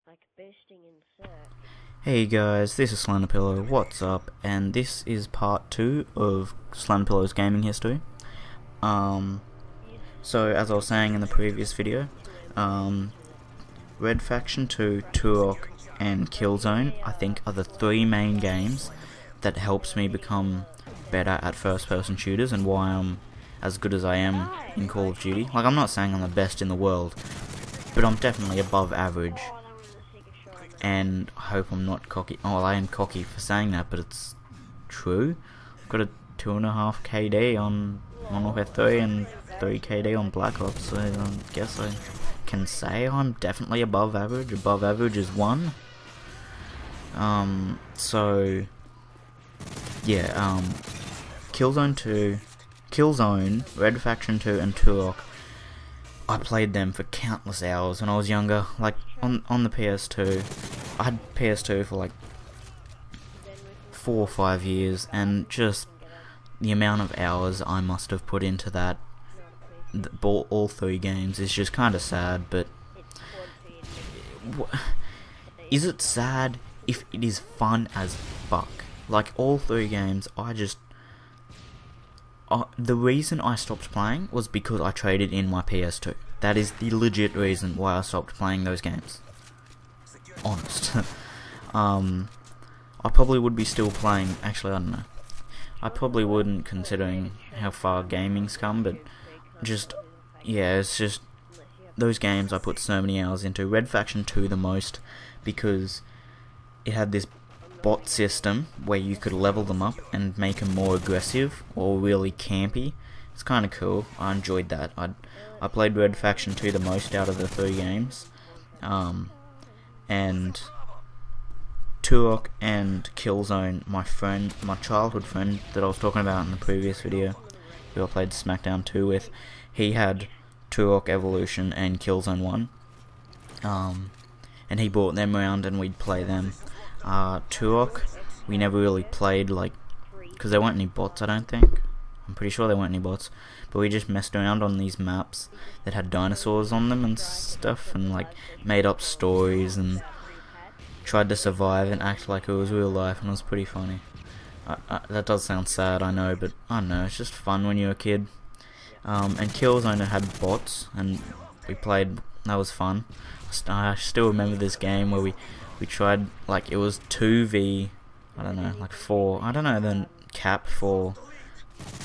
like bursting in search. Hey guys, this is Slenderpillow, what's up? And this is part 2 of Slenderpillow's gaming history. So as I was saying in the previous video, Red Faction 2, Turok, and Killzone, I think, are the three main games that helps me become better at first-person shooters and why I'm as good as I am in Call of Duty. Like, I'm not saying I'm the best in the world, but I'm definitely above average. And I hope I'm not cocky. Oh, well, I am cocky for saying that, but it's true. I've got a 2.5 KD on Modern Warfare 3 and 3 KD on Black Ops, so I guess I can say I'm definitely above average. Above average is 1. So yeah, Killzone, Red Faction 2, and Turok, I played them for countless hours when I was younger. Like, on the PS2, I had PS2 for like 4 or 5 years, and just the amount of hours I must have put into that, all three games, is just kind of sad. But is it sad if it is fun as fuck? Like, all three games, the reason I stopped playing was because I traded in my PS2. That is the legit reason why I stopped playing those games. Honest. I probably would be still playing. Actually, I don't know. I probably wouldn't, considering how far gaming's come, but yeah, it's just those games I put so many hours into. Red Faction 2 the most, because it had this bot system where you could level them up and make them more aggressive or really campy. It's kind of cool. I enjoyed that. I played Red Faction 2 the most out of the three games. And Turok and Killzone, my childhood friend that I was talking about in the previous video, who I played Smackdown 2 with, he had Turok Evolution and Killzone 1. And he brought them around and we'd play them. Turok, we never really played, like, because there weren't any bots, I don't think. I'm pretty sure there weren't any bots, but we just messed around on these maps that had dinosaurs on them and stuff, and like made up stories and tried to survive and act like it was real life, and it was pretty funny. That does sound sad, I know, but I don't know, it's just fun when you're a kid. And Killzone had bots, and we played. That was fun. I still remember this game where we tried, like, it was 2v, I don't know, like 4, I don't know the cap for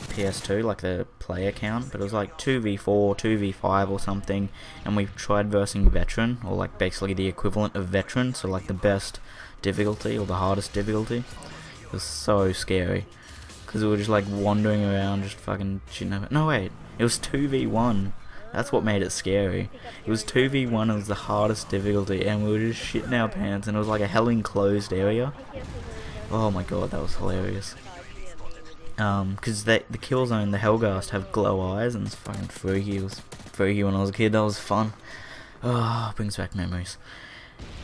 PS2, like the player count, but it was like 2v4, 2v5 or something, and we tried versing Veteran, or like basically the equivalent of Veteran, so like the best difficulty, or the hardest difficulty. It was so scary, because we were just like wandering around, just fucking shooting over. No wait, it was 2v1. That's what made it scary. It was 2v1, it was the hardest difficulty, and we were just shitting our pants, and it was like a hell enclosed area. Oh my god, that was hilarious. Because the Killzone, the Hellghast, have glow eyes, and it's fucking freaky. It was freaky when I was a kid, that was fun. Oh, brings back memories.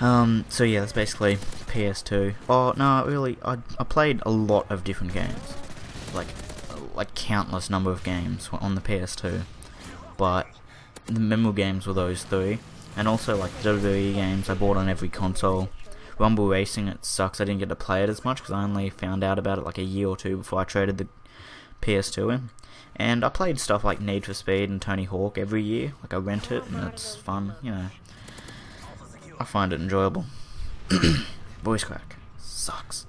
So yeah, that's basically PS2. Oh, no, really, I played a lot of different games. Like countless number of games on the PS2. But the memorable games were those three, and also like WWE games I bought on every console. Rumble Racing, it sucks I didn't get to play it as much because I only found out about it like a year or two before I traded the PS2 in. And I played stuff like Need for Speed and Tony Hawk every year. Like, I rent it and it's fun, you know. I find it enjoyable. Voice crack sucks.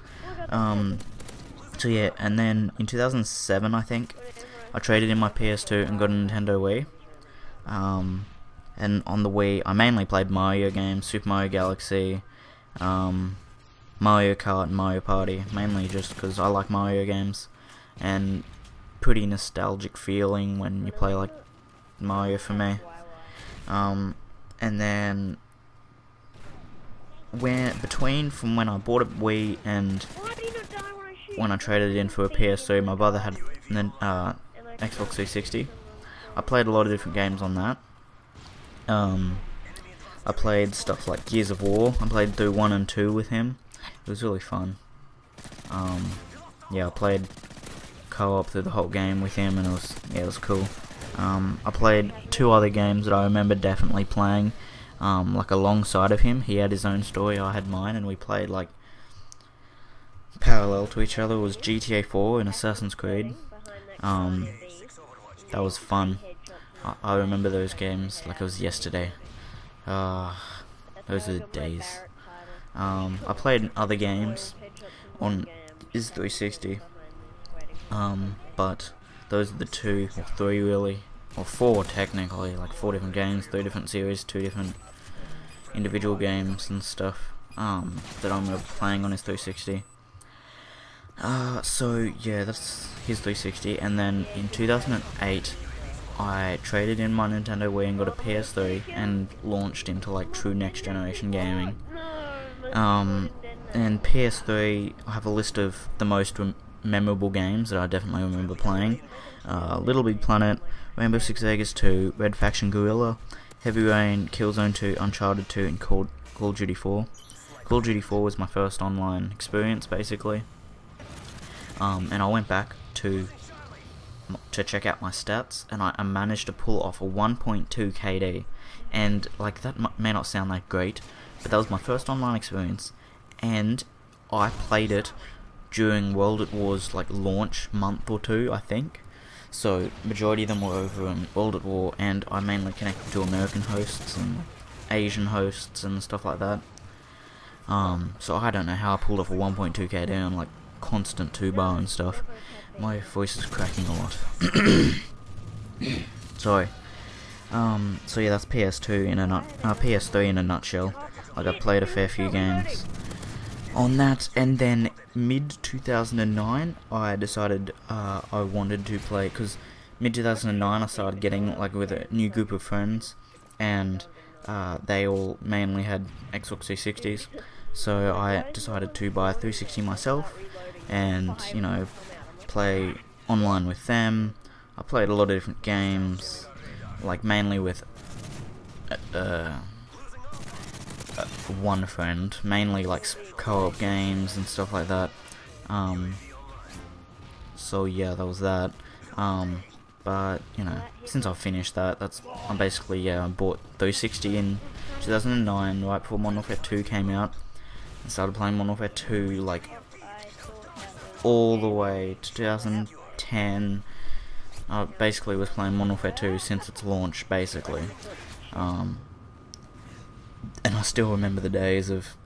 So yeah, and then in 2007 I think I traded in my PS2 and got a Nintendo Wii. And on the Wii I mainly played Mario games, Super Mario Galaxy, Mario Kart and Mario Party, mainly just because I like Mario games, and pretty nostalgic feeling when you play like Mario for me. And then from when I bought a Wii and when I traded it in for a PS2, my brother had Xbox 360. I played a lot of different games on that. I played stuff like Gears of War. I played through 1 and 2 with him. It was really fun. Yeah, I played co-op through the whole game with him, and it was cool. I played 2 other games that I remember definitely playing. like alongside of him. He had his own story, I had mine, and we played like parallel to each other. It was GTA 4 and Assassin's Creed. That was fun. I remember those games like it was yesterday. Those are the days. I played other games on is 360. But those are the 2 or 3 really, or 4 technically, like 4 different games, 3 different series, 2 different individual games and stuff. That I remember playing on his 360. So yeah, that's his 360, and then in 2008, I traded in my Nintendo Wii and got a PS3 and launched into like true next generation gaming. And PS3, I have a list of the most memorable games that I definitely remember playing. Little Big Planet, Rainbow Six Vegas 2, Red Faction Guerrilla, Heavy Rain, Killzone 2, Uncharted 2, and Call of Duty 4. Call of Duty 4 was my first online experience, basically. And I went back to check out my stats, and I managed to pull off a 1.2 KD. And like that may not sound that great, but that was my first online experience, and I played it during World at War's like launch month or 2, I think. So majority of them were over in World at War, and I mainly connected to American hosts and Asian hosts and stuff like that. So I don't know how I pulled off a 1.2 KD on like constant 2-bar and stuff. My voice is cracking a lot. Sorry. So yeah, that's PS3 in a nutshell. Like I played a fair few games on that, and then mid 2009 I decided I wanted to play, because mid 2009 I started getting like with a new group of friends, and they all mainly had Xbox 360s, so I decided to buy a 360 myself, and you know, play online with them. I played a lot of different games, like mainly with one friend, mainly like co-op games and stuff like that. So yeah, that was that. But you know, since I've finished that, I'm basically I bought 360 in 2009, right before Modern Warfare 2 came out. I started playing Modern Warfare 2 like all the way to 2010. I basically was playing Modern Warfare 2 since its launch, basically. And I still remember the days of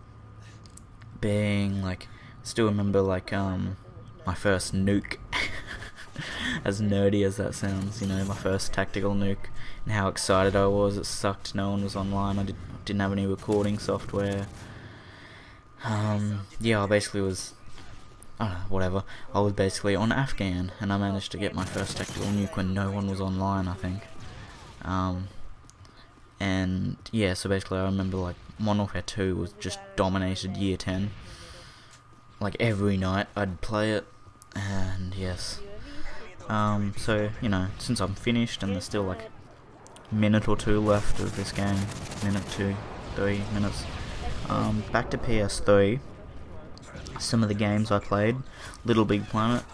being like, my first nuke. As nerdy as that sounds, you know, my first tactical nuke, and how excited I was. It sucked, no one was online, I didn't have any recording software. Yeah, I basically was, whatever, I was basically on Afghan, and I managed to get my first tactical nuke when no one was online, I think. And yeah, so basically I remember like Modern Warfare 2 was just dominated year 10. Like every night I'd play it, and yes. So, you know, since I'm finished and there's still like a minute or 2 left of this game, minute 2, 3 minutes, back to PS3, some of the games I played, Little Big Planet,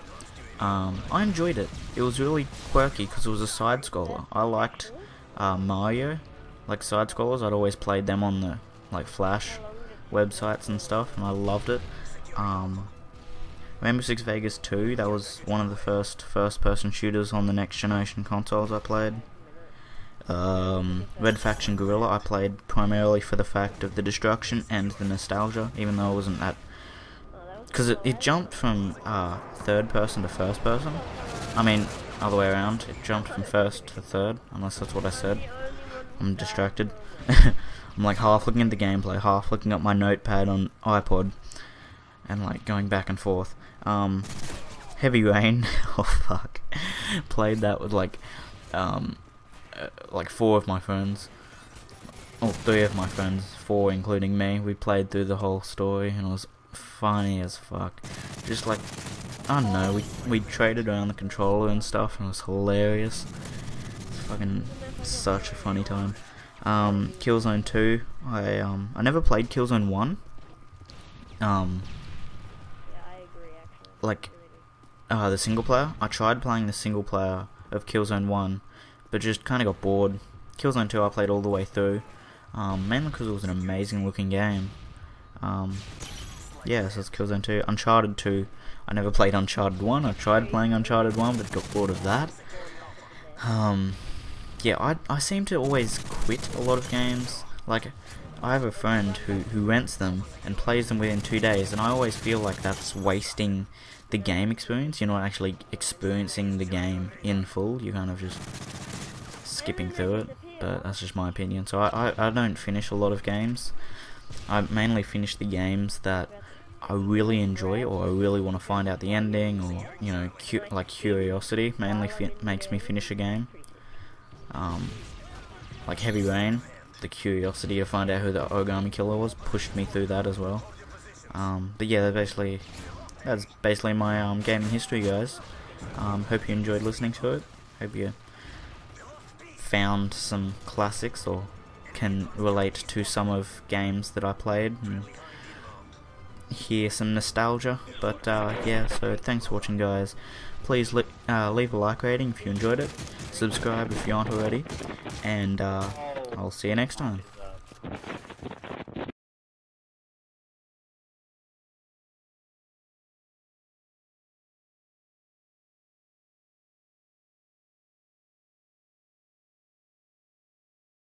I enjoyed it. It was really quirky because it was a side-scroller. I liked Mario, like side-scrollers. I'd always played them on the like Flash websites and stuff, and I loved it. Rainbow Six Vegas 2, that was one of the first-person shooters on the next-generation consoles I played. Red Faction Guerrilla, I played primarily for the fact of the destruction and the nostalgia, even though it wasn't that... Because it jumped from third-person to first-person. I mean, other way around, it jumped from first to third, unless that's what I said. I'm distracted. I'm like half looking at the gameplay, half looking at my notepad on iPod, and like going back and forth. Heavy Rain, oh fuck, played that with like 4 of my friends, or 3 of my friends, 4 including me. We played through the whole story, and it was funny as fuck. Just like, I don't know, we traded around the controller and stuff, and it was hilarious. It's fucking such a funny time. Killzone 2, I never played Killzone 1. Like, the single player. I tried playing the single player of Killzone 1, but just kind of got bored. Killzone 2 I played all the way through. mainly because it was an amazing looking game. Yeah, so it's Killzone 2. Uncharted 2, I never played Uncharted 1. I tried playing Uncharted 1, but got bored of that. Yeah, I seem to always quit a lot of games. Like, I have a friend who rents them and plays them within 2 days, and I always feel like that's wasting the game experience. You're not actually experiencing the game in full, you're kind of just skipping through it, but that's just my opinion. So I don't finish a lot of games. I mainly finish the games that I really enjoy, or I really want to find out the ending, or, you know, like curiosity mainly makes me finish a game. Like Heavy Rain, the curiosity to find out who the Origami Killer was pushed me through that as well. But yeah, that's basically my gaming history, guys. Hope you enjoyed listening to it. Hope you found some classics, or can relate to some of games that I played and hear some nostalgia. But yeah, so thanks for watching, guys. Please leave a like rating if you enjoyed it, subscribe if you aren't already, and I'll see you next time.